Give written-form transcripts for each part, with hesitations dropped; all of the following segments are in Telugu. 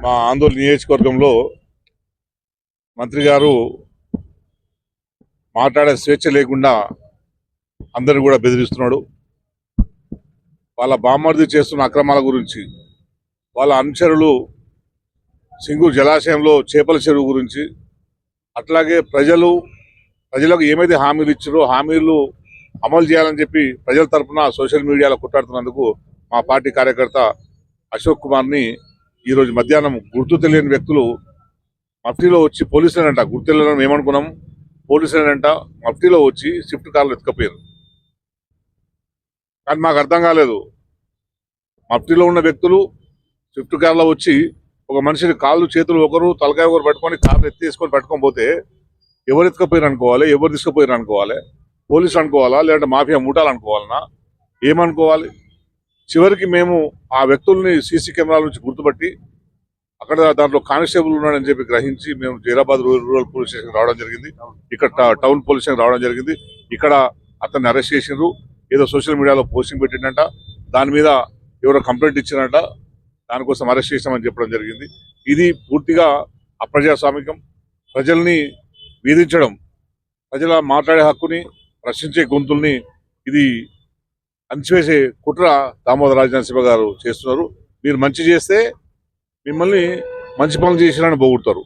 మా ఆందోళన నియోజకవర్గంలో మంత్రి గారు మాట్లాడే స్వేచ్ఛ లేకుండా అందరిని కూడా బెదిరిస్తున్నాడు. వాళ్ళ బామ్మర్ది చేస్తున్న అక్రమాల గురించి, వాళ్ళ అనుచరులు సింగూరు జలాశయంలో చేపల చెరువు గురించి, అట్లాగే ప్రజలకు ఏమైతే హామీలు ఇచ్చారో హామీలు అమలు చేయాలని చెప్పి ప్రజల తరఫున సోషల్ మీడియాలో కొట్టాడుతున్నందుకు మా పార్టీ కార్యకర్త అశోక్ కుమార్ని ఈరోజు మధ్యాహ్నం గుర్తు తెలియని వ్యక్తులు మఫ్టీలో వచ్చి పోలీసులేనంట, గుర్తు తెలియని ఏమనుకున్నాం, పోలీసులేనంట మఫ్టీలో వచ్చి స్విఫ్ట్ కార్లు ఎత్తుకపోయారు. కానీ మాకు అర్థం కాలేదు, మఫ్టీలో ఉన్న వ్యక్తులు స్విఫ్ట్ కార్లో వచ్చి ఒక మనిషిని కాళ్ళు చేతులు ఒకరు తలకాయ ఒకరు పట్టుకొని కార్లు ఎత్తేసుకొని పట్టుకొని పోతే ఎవరు ఎత్తుకపోయారు అనుకోవాలి, ఎవరు తీసుకుపోయారు అనుకోవాలి, పోలీసులు అనుకోవాలా లేదంటే మాఫియా ముఠాలు అనుకోవాలన్నా ఏమనుకోవాలి? చివరికి మేము ఆ వ్యక్తుల్ని సీసీ కెమెరాల నుంచి గుర్తుపట్టి అక్కడ దాంట్లో కానిస్టేబుల్ ఉన్నాడని చెప్పి గ్రహించి మేము జైరాబాద్ రూరల్ పోలీస్ స్టేషన్ రావడం జరిగింది. ఇక్కడ టౌన్ పోలీస్ స్టేషన్ రావడం జరిగింది. ఇక్కడ అతన్ని అరెస్ట్ చేసినారు. ఏదో సోషల్ మీడియాలో పోస్టింగ్ పెట్టిండంట, దాని మీద ఎవరో కంప్లైంట్ ఇచ్చినట్ట, దానికోసం అరెస్ట్ చేసామని చెప్పడం జరిగింది. ఇది పూర్తిగా అప్రజాస్వామికం. ప్రజల్ని వేధించడం, ప్రజల మాట్లాడే హక్కుని ప్రశ్నించే గొంతుల్ని ఇది అణిచివేసే కుట్ర దామోదర రాజనరసింహ గారు చేస్తున్నారు. మీరు మంచి చేస్తే మిమ్మల్ని మంచి పనులు చేసినని పొగుడతారు,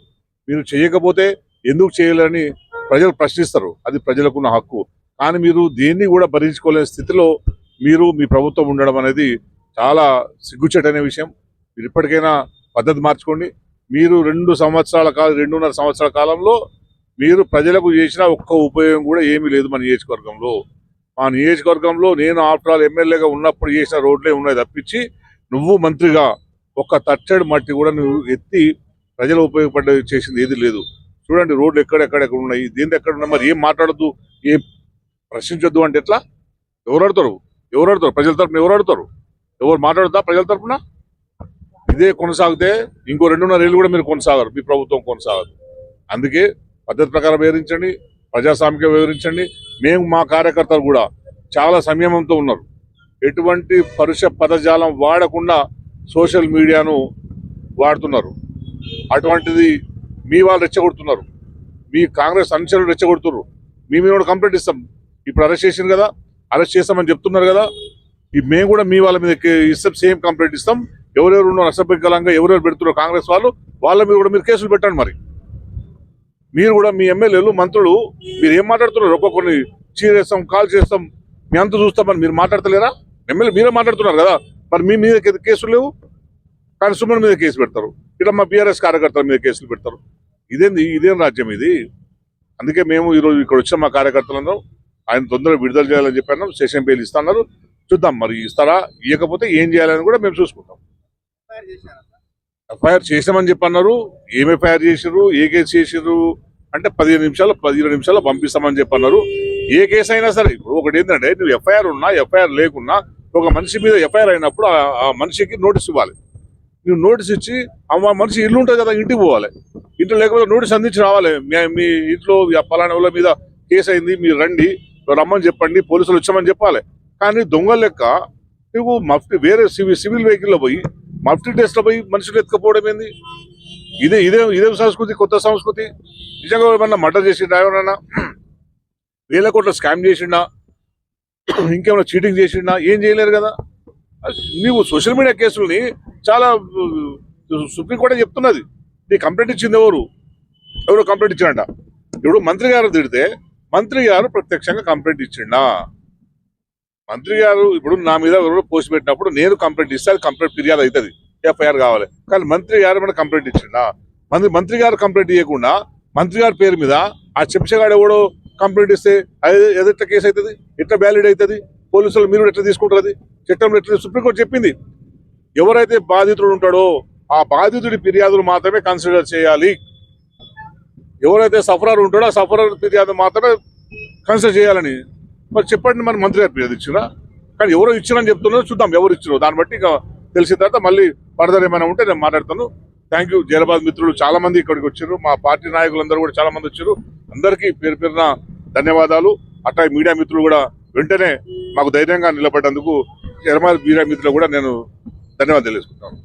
మీరు చేయకపోతే ఎందుకు చేయలేని ప్రజలు ప్రశ్నిస్తారు. అది ప్రజలకున్న హక్కు. కానీ మీరు దేన్ని కూడా భరించుకోలేని స్థితిలో మీరు మీ ప్రభుత్వం ఉండడం అనేది చాలా సిగ్గుచేటనే విషయం. మీరు ఇప్పటికైనా పద్ధతి మార్చుకోండి. మీరు 2 సంవత్సరాల కాలం 2.5 సంవత్సరాల కాలంలో మీరు ప్రజలకు చేసిన ఒక్క ఉపయోగం కూడా ఏమీ లేదు మన నియోజకవర్గంలో. మా నియోజకవర్గంలో నేను ఆఫ్టర్ ఆల్ ఎమ్మెల్యేగా ఉన్నప్పుడు చేసిన రోడ్లే ఉన్నాయి తప్పించి నువ్వు మంత్రిగా ఒక్క తట్టెడు మట్టి కూడా నువ్వు ఎత్తి ప్రజలు ఉపయోగపడే చేసింది ఏది లేదు. చూడండి రోడ్లు ఎక్కడెక్కడ ఉన్నాయి, దీని ఎక్కడ ఉన్నాయి, మరి ఏం మాట్లాడద్దు, ఏం ప్రశ్నించొద్దు అంటే ఎట్లా? ఎవరు ఆడతారు? ప్రజల తరఫున ఎవరు ఆడతారు? ఎవరు మాట్లాడుతా ప్రజల తరఫున? ఇదే కొనసాగితే ఇంకో 2.5 ఏళ్ళు కూడా మీరు కొనసాగరు, మీ ప్రభుత్వం కొనసాగదు. అందుకే పద్ధతి ప్రకారం వివరించండి, ప్రజాస్వామిక వివరించండి. మేము మా కార్యకర్తలు కూడా చాలా సంయమంతో ఉన్నారు. ఎటువంటి పరుష పదజాలం వాడకుండా సోషల్ మీడియాను వాడుతున్నారు. అటువంటిది మీ వాళ్ళు రెచ్చగొడుతున్నారు, మీ కాంగ్రెస్ అనుచరులు రెచ్చగొడుతున్నారు. మీ మీద కూడా కంప్లైంట్ ఇస్తాం. ఇప్పుడు అరెస్ట్ చేసింది కదా, అరెస్ట్ చేస్తామని చెప్తున్నారు కదా, మేము కూడా మీ వాళ్ళ మీద ఇస్తాం, సేమ్ కంప్లైంట్ ఇస్తాం. ఎవరెవరు ఉన్నారు అసభ్యకరంగా ఎవరెవరు పెడుతున్నారు కాంగ్రెస్ వాళ్ళ మీద కూడా మీరు కేసులు పెట్టండి. మరి మీరు కూడా మీ ఎమ్మెల్యేలు మంత్రులు మీరు ఏం మాట్లాడుతున్నారు? ఒక్కొక్కరిని చీరేస్తాం, కాల్ చేస్తాం, మీ అంత చూస్తామని మీరు మాట్లాడతలేరా? ఎమ్మెల్యే మీరే మాట్లాడుతున్నారు కదా, మరి మీ మీద కేసులు లేవు, కానీ సుమన్ మీద కేసు పెడతారు. ఇట్లా మా బీఆర్ఎస్ కార్యకర్తల మీద కేసులు పెడతారు. ఇదేం రాజ్యం ఇది? అందుకే మేము ఈరోజు ఇక్కడ వచ్చిన మా కార్యకర్తలందరూ ఆయన తొందరగా విడుదల చేయాలని చెప్పాను. సెషన్ బెయిల్ ఇస్తున్నారు, చూద్దాం మరి ఇస్తారా, ఇవ్వకపోతే ఏం చేయాలని కూడా మేము చూసుకుంటాం. ఎఫ్ఐఆర్ చేసామని చెప్పన్నారు. ఏం ఎఫ్ఐఆర్ చేసారు, ఏ కేసు చేసారు అంటే 15 నిమిషాల్లో పంపిస్తామని చెప్పన్నారు. ఏ కేసు అయినా సరే, ఇప్పుడు ఒకటి ఏంటంటే నువ్వు ఎఫ్ఐఆర్ ఉన్నా ఎఫ్ఐఆర్ లేకున్నా ఒక మనిషి మీద ఎఫ్ఐఆర్ అయినప్పుడు ఆ మనిషికి నోటీస్ ఇవ్వాలి. నువ్వు నోటీస్ ఇచ్చి ఆ మనిషి ఇల్లు ఉంటుంది కదా, ఇంటికి పోవాలి. ఇంట్లో లేకపోతే నోటీస్ అందించి రావాలి. మీ ఇంట్లో పలానా వాళ్ళ మీద కేసు అయింది, మీరు రండి, రమ్మని చెప్పండి, పోలీసులు వచ్చామని చెప్పాలి. కానీ దొంగల లెక్క నువ్వు మఫ్టీ వేరే సివిల్ వెహికల్లో పోయి మఫ్టీ టెస్ట్లో పోయి మనుషులు ఎత్తుకపోవడం ఏంది? ఇదే సంస్కృతి, కొత్త సంస్కృతి. నిజంగా ఏమన్నా మర్డర్ చేసిండా, ఎవరన్నా వేల కోట్ల స్కామ్ చేసిండా, ఇంకేమైనా చీటింగ్ చేసిండా? ఏం చేయలేరు కదా. నీవు సోషల్ మీడియా కేసుల్ని చాలా సుప్రీంకోర్టు చెప్తున్నది. నీ కంప్లైంట్ ఇచ్చింది ఎవరు కంప్లైంట్ ఇచ్చిండ? ఇప్పుడు మంత్రి గారు తిడితే మంత్రి గారు ప్రత్యక్షంగా కంప్లైంట్ ఇచ్చిండా? మంత్రి గారు ఇప్పుడు నా మీద ఎవరో పోస్ట్ పెట్టినప్పుడు నేను కంప్లైంట్ ఇస్తే అది కంప్లైంట్ ఫిర్యాదు అవుతుంది, ఎఫ్ఐఆర్ కావాలి. కానీ మంత్రి గారు ఏమైనా కంప్లైంట్ ఇచ్చిండా? మంత్రి గారు కంప్లైంట్ ఇవ్వకుండా మంత్రి గారి పేరు మీద ఆ చెంచగాడు ఎవడో కంప్లైంట్ ఇస్తే అది ఎట్లా కేసు అవుతుంది, ఎట్లా వ్యాలిడ్ అవుతుంది? పోలీసులు మీరు ఎట్లా తీసుకుంటారు? అది చట్టంలో ఎట్లా? సుప్రీంకోర్టు చెప్పింది, ఎవరైతే బాధితుడు ఉంటాడో ఆ బాధితుడి ఫిర్యాదులు మాత్రమే కన్సిడర్ చేయాలి. ఎవరైతే సఫరర్ ఉంటాడో ఆ సఫరర్ ఫిర్యాదు మాత్రమే కన్సిడర్ చేయాలని. మరి చెప్పండి, మరి మంత్రి గారు ఫిర్యాదు ఇచ్చినా? కానీ ఎవరో ఇచ్చిరని చెప్తున్నారు, చూద్దాం ఎవరు ఇచ్చిరో. దాన్ని బట్టి ఇక తెలిసిన తర్వాత మళ్ళీ ఫర్దర్ ఏమైనా ఉంటే నేను మాట్లాడతాను. Thank you. జైరాబాద్ మిత్రులు చాలా మంది ఇక్కడికి వచ్చారు, మా పార్టీ నాయకులందరూ కూడా చాలా మంది వచ్చారు. అందరికీ పేరు పేరున ధన్యవాదాలు. అట్లా మీడియా మిత్రులు కూడా వెంటనే మాకు ధైర్యంగా నిలబడ్డందుకు జైరాబాద్ మీడియా మిత్రులు కూడా నేను ధన్యవాదాలు తెలుసుకుంటాను.